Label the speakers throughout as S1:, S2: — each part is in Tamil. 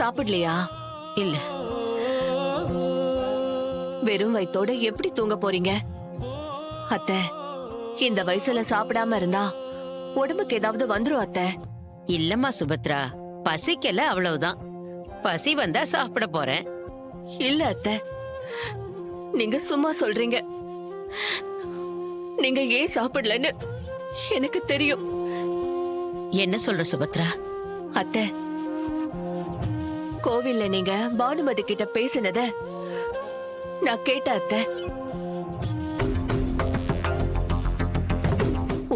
S1: சாப்பிடலையா?
S2: இல்ல.
S1: வெறும் வயித்தோட எப்படி தூங்க போறீங்க? அத்தை, இந்த வயசுல சாப்பிடாம இருந்தா உடம்புக்கு ஏதாவது வந்துரும் அத்தை.
S2: இல்லம்மா சுபத்ரா, பசிக்கல அவ்வளவுதான். பசி வந்தா சாப்பிட போறேன்.
S1: இல்ல அத்தை, நீங்க சும்மா சொல்றீங்க. நீங்க ஏன் சாப்பிடலன்னு எனக்கு தெரியும்.
S2: என்ன சொல்ற சுபத்ரா?
S1: அத்தை, கோவில்ல நீங்க பானுமதி கிட்ட பேசினத நான் கேட்ட அத்தை.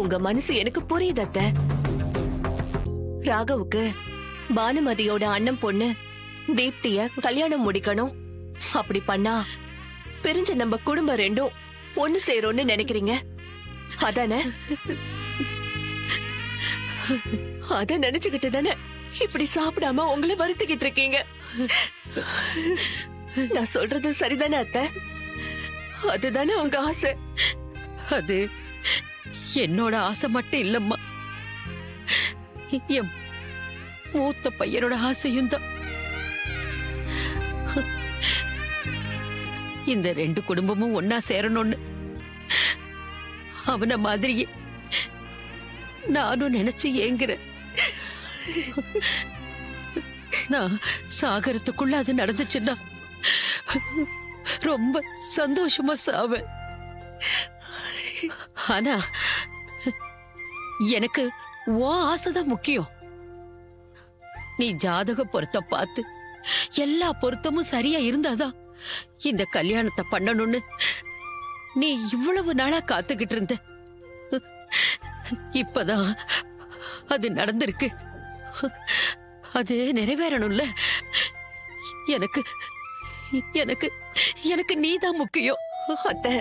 S1: உங்க மனசு எனக்கு புரியுது அத்தை. ராகவுக்கு பானுமதியோட அண்ணன் பொண்ணு தீப்திய கல்யாணம் முடிக்கணும். அப்படி பண்ணா பிரிஞ்ச நம்ம குடும்பம் ரெண்டும் ஒண்ணு சேரும்னு நினைக்கிறீங்க அதானே? அத நினைச்சுக்கிட்டு தானே இப்படி சாப்பிடாம உங்களை வருத்திக்கிட்டு இருக்கீங்க. நான் சொல்றது சரிதானே அத்தை? அதுதானே உங்க ஆசை?
S2: அது என்னோட ஆசை மட்டும் இல்லம்மா, என் மூத்த பையனோட ஆசையும் தான். இந்த ரெண்டு குடும்பமும் ஒன்னா சேரணும்னு அவன மாதிரியே நானும் நினைச்சு ஏங்குறேன். நான் சாகரத்துக்குள்ள அது நடந்துச்சுன்னா ரொம்ப சந்தோஷமா சாவேன். ஆனா எனக்கு உன் ஆசைதான் முக்கியம். நீ ஜாதக பொருத்தம் பார்த்து எல்லா பொருத்தமும் சரியா இருந்தாதான் இந்த கல்யாணத்தை பண்ணணும்னு நீ இவ்வளவு நாளா காத்துக்கிட்டு இருந்த. இப்பதான் அது நடந்திருக்கு. அது நிறைவேறணும்ல. எனக்கு எனக்கு எனக்கு நீதான் முக்கியம்.
S1: அத்தை,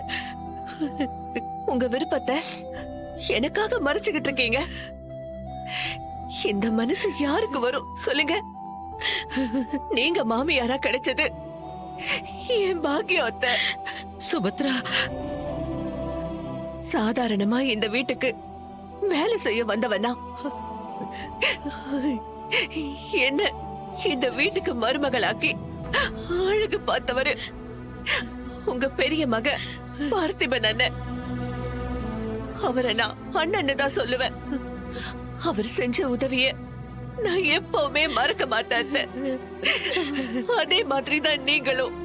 S1: உங்க விருப்பத்தை எனக்காக மறைச்சுக்கிட்டு இருக்கீங்க. இந்த மனசு யாருக்கு வரும் சொல்லுங்க? நீங்க மாமியாரா கிடைச்சது என் பாக்கியம் அத்தை.
S2: சுபத்ரா,
S1: சாதாரணமா இந்த வீட்டுக்கு வேலை செய்ய வந்தவனா என்ன இந்த வீட்டுக்கு மருமகளாக்கி அழகு பார்த்தவரு உங்க பெரிய மக பார்த்திபன் அண்ணன். அவரை நான் அண்ணன்னு தான் சொல்லுவேன். அவர் செஞ்ச உதவிய நான் எப்பவுமே மறக்க மாட்டேன். அதே மாதிரிதான் நீங்களும்